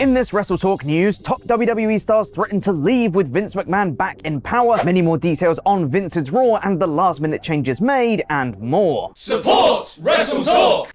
In this WrestleTalk news, top WWE stars threaten to leave with Vince McMahon back in power, many more details on Vince's Raw and the last-minute changes made, and more. Support WrestleTalk!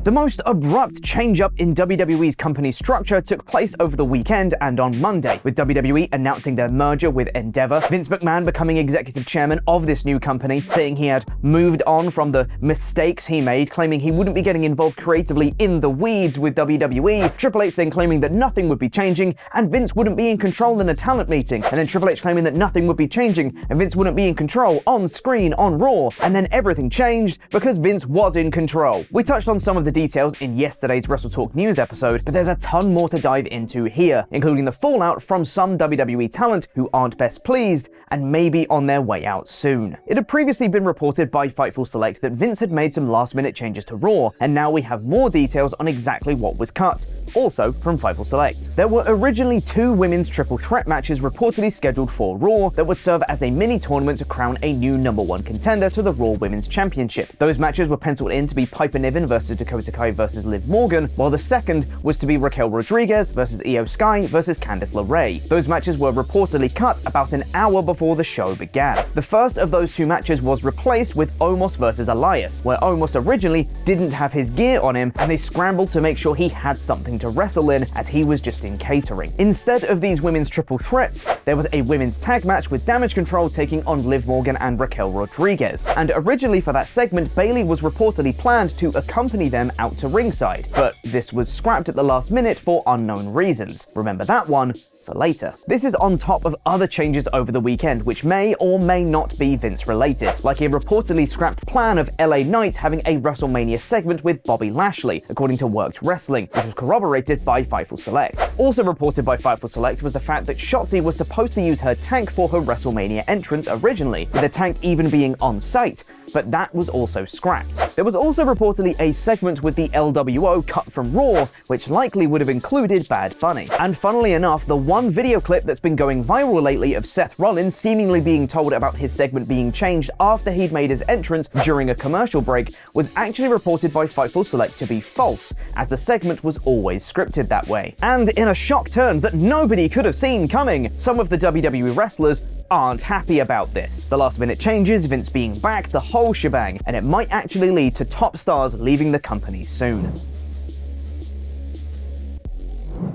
The most abrupt change-up in WWE's company structure took place over the weekend and on Monday, with WWE announcing their merger with Endeavor, Vince McMahon becoming executive chairman of this new company, saying he had moved on from the mistakes he made, claiming he wouldn't be getting involved creatively in the weeds with WWE, Triple H then claiming that nothing would be changing and Vince wouldn't be in control in a talent meeting, and then Triple H claiming that nothing would be changing and Vince wouldn't be in control on screen on Raw, and then everything changed because Vince was in control. We touched on some of the details in yesterday's WrestleTalk news episode, but there's a ton more to dive into here, including the fallout from some WWE talent who aren't best pleased and may be on their way out soon. It had previously been reported by Fightful Select that Vince had made some last-minute changes to Raw, and now we have more details on exactly what was cut. Also from Fightful Select. There were originally 2 women's triple threat matches reportedly scheduled for Raw that would serve as a mini-tournament to crown a new #1 contender to the Raw Women's Championship. Those matches were penciled in to be Piper Niven versus Dakota Kai versus Liv Morgan, while the second was to be Raquel Rodriguez versus Io Sky versus Candice LeRae. Those matches were reportedly cut about an hour before the show began. The first of those 2 matches was replaced with Omos versus Elias, where Omos originally didn't have his gear on him and they scrambled to make sure he had something to wrestle in as he was just in catering. Instead of these women's triple threats, there was a women's tag match with Damage Control taking on Liv Morgan and Raquel Rodriguez. And originally for that segment, Bayley was reportedly planned to accompany them out to ringside, but this was scrapped at the last minute for unknown reasons. Remember that one for later. This is on top of other changes over the weekend, which may or may not be Vince related, like a reportedly scrapped plan of LA Knight having a WrestleMania segment with Bobby Lashley, according to Worked Wrestling, which was corroborated by Fightful Select. Also reported by Fightful Select was the fact that Shotzi was supposed to use her tank for her WrestleMania entrance originally, with the tank even being on site, but that was also scrapped. There was also reportedly a segment with the LWO cut from Raw, which likely would have included Bad Bunny. And funnily enough, the one video clip that's been going viral lately of Seth Rollins seemingly being told about his segment being changed after he'd made his entrance during a commercial break was actually reported by Fightful Select to be false, as the segment was always scripted that way. And in a shock turn that nobody could have seen coming, some of the WWE wrestlers aren't happy about this. The last-minute changes, Vince being back, the whole shebang, and it might actually lead to top stars leaving the company soon.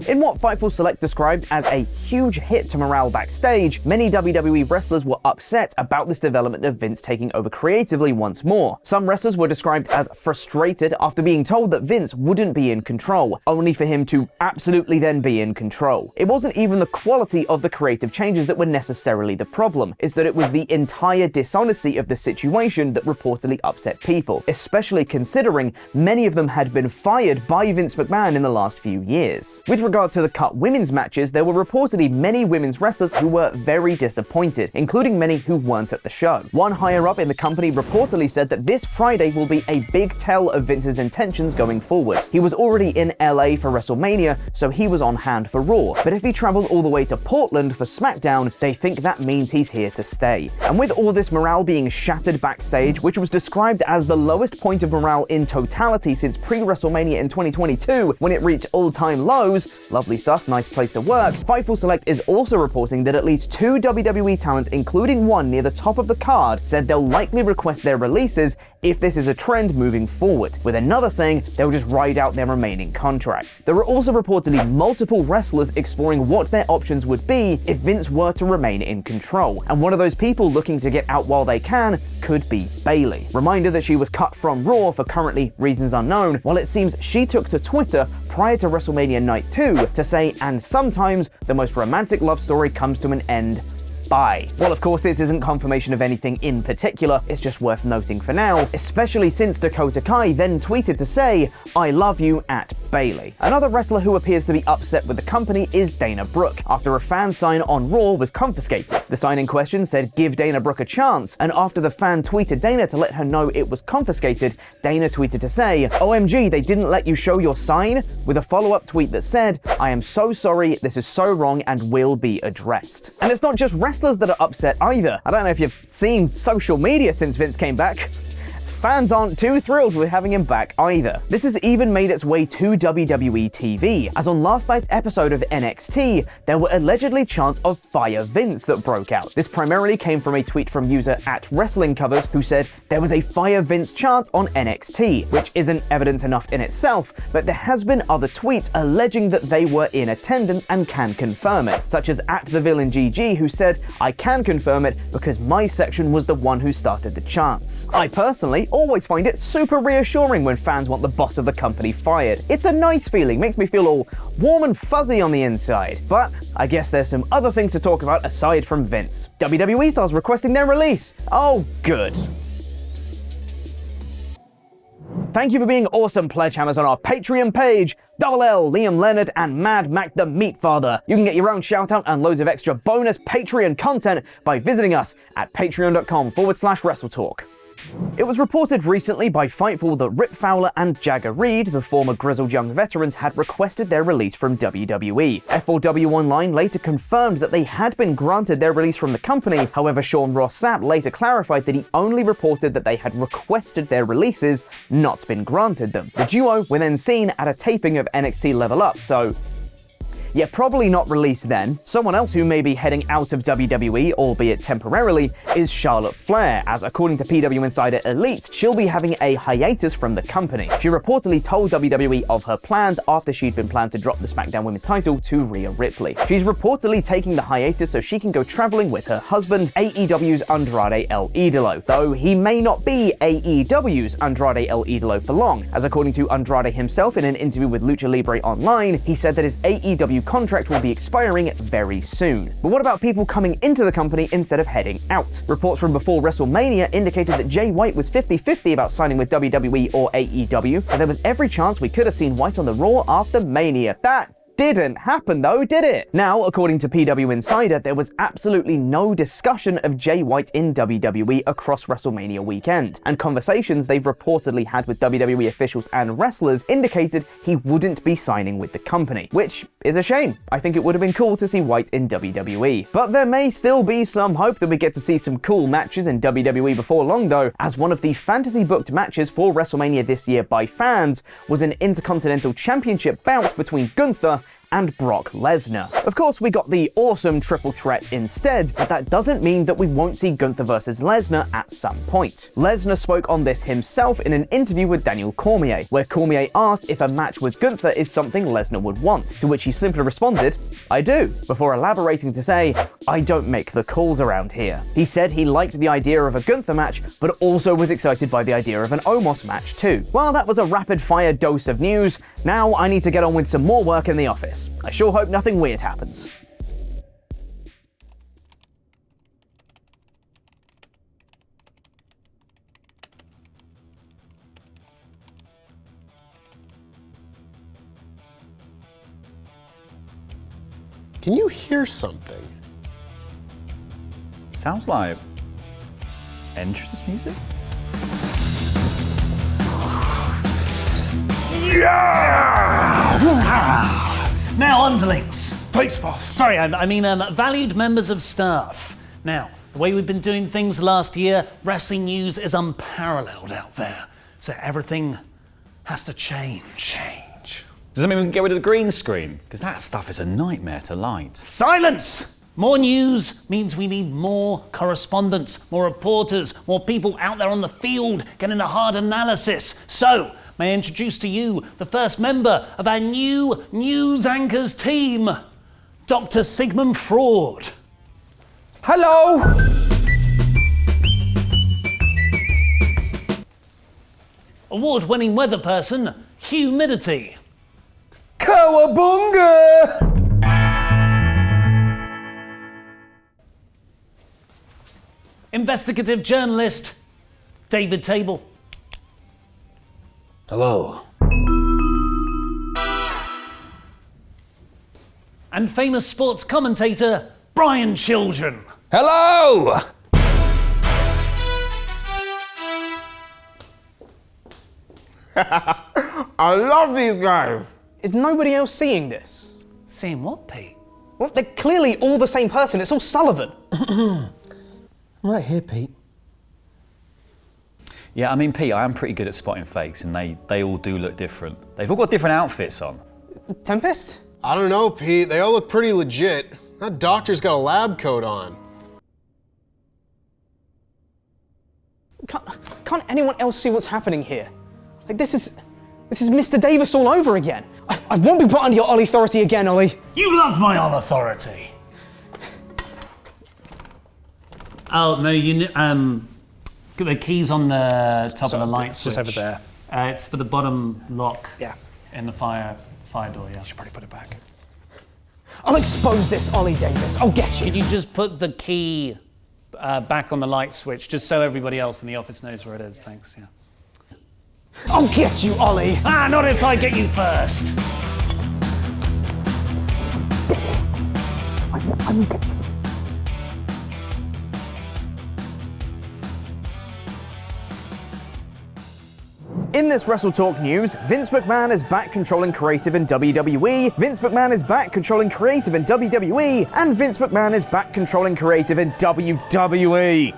In what Fightful Select described as a huge hit to morale backstage, many WWE wrestlers were upset about this development of Vince taking over creatively once more. Some wrestlers were described as frustrated after being told that Vince wouldn't be in control, only for him to absolutely then be in control. It wasn't even the quality of the creative changes that were necessarily the problem, it's that it was the entire dishonesty of the situation that reportedly upset people, especially considering many of them had been fired by Vince McMahon in the last few years. With regard to the cut women's matches, there were reportedly many women's wrestlers who were very disappointed, including many who weren't at the show. One higher up in the company reportedly said that this Friday will be a big tell of Vince's intentions going forward. He was already in LA for WrestleMania, so he was on hand for Raw, but if he traveled all the way to Portland for SmackDown, they think that means he's here to stay. And with all this morale being shattered backstage, which was described as the lowest point of morale in totality since pre-WrestleMania in 2022, when it reached all-time lows, lovely stuff, nice place to work, Fightful Select is also reporting that at least 2 WWE talent, including one near the top of the card, said they'll likely request their releases if this is a trend moving forward, with another saying they'll just ride out their remaining contract. There were also reportedly multiple wrestlers exploring what their options would be if Vince were to remain in control, and one of those people looking to get out while they can could be Bayley. Reminder that she was cut from Raw for currently reasons unknown, while it seems she took to Twitter prior to WrestleMania Night 2 to say, and sometimes the most romantic love story comes to an end. Bye. Well, of course, this isn't confirmation of anything in particular, it's just worth noting for now, especially since Dakota Kai then tweeted to say, "I love you" at Bayley. Another wrestler who appears to be upset with the company is Dana Brooke, after a fan sign on Raw was confiscated. The sign in question said, "Give Dana Brooke a chance," and after the fan tweeted Dana to let her know it was confiscated, Dana tweeted to say, "OMG, they didn't let you show your sign?" with a follow-up tweet that said, "I am so sorry, this is so wrong and will be addressed." And it's not just wrestlers that are upset either. I don't know if you've seen social media since Vince came back. fans aren't too thrilled with having him back either. This has even made its way to WWE TV, as on last night's episode of NXT, there were allegedly chants of Fire Vince that broke out. This primarily came from a tweet from user @WrestlingCovers, who said there was a Fire Vince chant on NXT, which isn't evidence enough in itself, but there has been other tweets alleging that they were in attendance and can confirm it, such as @TheVillainGG, who said, "I can confirm it because my section was the one who started the chants." I personally always find it super reassuring when fans want the boss of the company fired. It's a nice feeling, makes me feel all warm and fuzzy on the inside. But I guess there's some other things to talk about aside from Vince. WWE stars requesting their release. Oh, good. Thank you for being awesome pledgehammers on our Patreon page. Double L, Liam Leonard, and Mad Mac the Meat Father. You can get your own shout out and loads of extra bonus Patreon content by visiting us at patreon.com/WrestleTalk. It was reported recently by Fightful that Rip Fowler and Jagger Reed, the former grizzled young veterans, had requested their release from WWE. F4W Online later confirmed that they had been granted their release from the company. However, Sean Ross Sapp later clarified that he only reported that they had requested their releases, not been granted them. The duo were then seen at a taping of NXT Level Up, so yeah, probably not released then. Someone else who may be heading out of WWE, albeit temporarily, is Charlotte Flair, as according to PW Insider Elite, she'll be having a hiatus from the company. She reportedly told WWE of her plans after she'd been planned to drop the SmackDown Women's title to Rhea Ripley. She's reportedly taking the hiatus so she can go traveling with her husband, AEW's Andrade El Idolo, though he may not be AEW's Andrade El Idolo for long, as according to Andrade himself in an interview with Lucha Libre Online, he said that his AEW contract will be expiring very soon. But what about people coming into the company instead of heading out? Reports from before WrestleMania indicated that Jay White was 50-50 about signing with WWE or AEW, so there was every chance we could have seen White on the Raw after Mania. That didn't happen though, did it? Now, according to PW Insider, there was absolutely no discussion of Jay White in WWE across WrestleMania weekend, and conversations they've reportedly had with WWE officials and wrestlers indicated he wouldn't be signing with the company, which is a shame. I think it would have been cool to see White in WWE. But there may still be some hope that we get to see some cool matches in WWE before long though, as one of the fantasy booked matches for WrestleMania this year by fans was an Intercontinental Championship bout between Gunther and Brock Lesnar. Of course, we got the awesome triple threat instead, but that doesn't mean that we won't see Gunther versus Lesnar at some point. Lesnar spoke on this himself in an interview with Daniel Cormier, where Cormier asked if a match with Gunther is something Lesnar would want, to which he simply responded, "I do," before elaborating to say, "I don't make the calls around here." He said he liked the idea of a Gunther match, but also was excited by the idea of an Omos match too. Well, that was a rapid-fire dose of news. Now I need to get on with some more work in the office. I sure hope nothing weird happens. Can you hear something? Sounds like entrance music? Now, underlings. Please, boss. Sorry, I mean valued members of staff. Now, the way we've been doing things last year, wrestling news is unparalleled out there. So everything has to change. Does that mean we can get rid of the green screen? Because that stuff is a nightmare to light. Silence! More news means we need more correspondents, more reporters, more people out there on the field getting the hard analysis. So, may I introduce to you the first member of our new news anchors team, Dr. Sigmund Fraud. Hello! Award-winning weather person, Humidity. Cowabunga! Investigative journalist, David Table. Hello. And famous sports commentator, Brian Children. Hello! I love these guys. Is nobody else seeing this? Seeing what, Pete? Well, they're clearly all the same person. It's all Sullivan. I'm right here, Pete. Yeah, I mean, Pete, I am pretty good at spotting fakes, and they all do look different. They've all got different outfits on. Tempest? I don't know, Pete. They all look pretty legit. That doctor's got a lab coat on. Can't anyone else see what's happening here? Like, this is Mr. Davis all over again. I won't be put under your authority again, Ollie. You love my authority. Oh, no, the key's on the top of the light switch. Just over there. It's for the bottom lock. Yeah. In the fire door, yeah. You should probably put it back. I'll expose this, Ollie Davis. I'll get you. Can you just put the key back on the light switch, just so everybody else in the office knows where it is? Thanks, yeah. I'll get you, Ollie. Ah, not if I get you first. In this WrestleTalk news, Vince McMahon is back controlling creative in WWE, Vince McMahon is back controlling creative in WWE, and Vince McMahon is back controlling creative in WWE.